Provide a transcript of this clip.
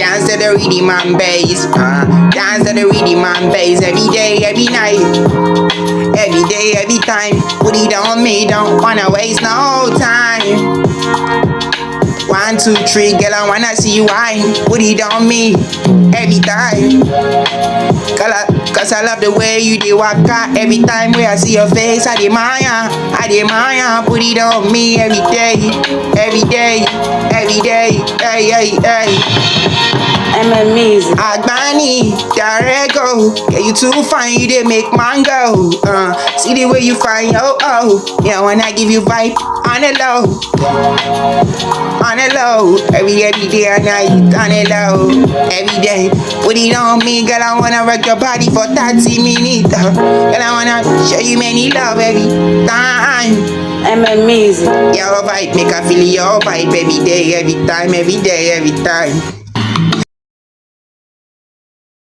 Dance to the rhythm and bass. Dance to the rhythm and bass every day, every night. Every day, every time. Put it on me, don't wanna waste no time. 1, 2, 3, girl, I wanna see you whine. Put it on me every time. Cause I love the way you do waka. Every time where I see your face, I admire. Put it on me every day, every day, every day. Hey, hey, hey. MMEs. Agbani, Darego, yeah, you too fine, you did make man go. See the way you fine, oh. Yeah, when I give you vibe on the low, every day and night, on the low, every day. Put it on me, girl, I wanna rock your body for 30 minutes. Girl, I wanna show you many love every time. MMEs. Your vibe, make I feel your vibe every day, every time, every day, every time.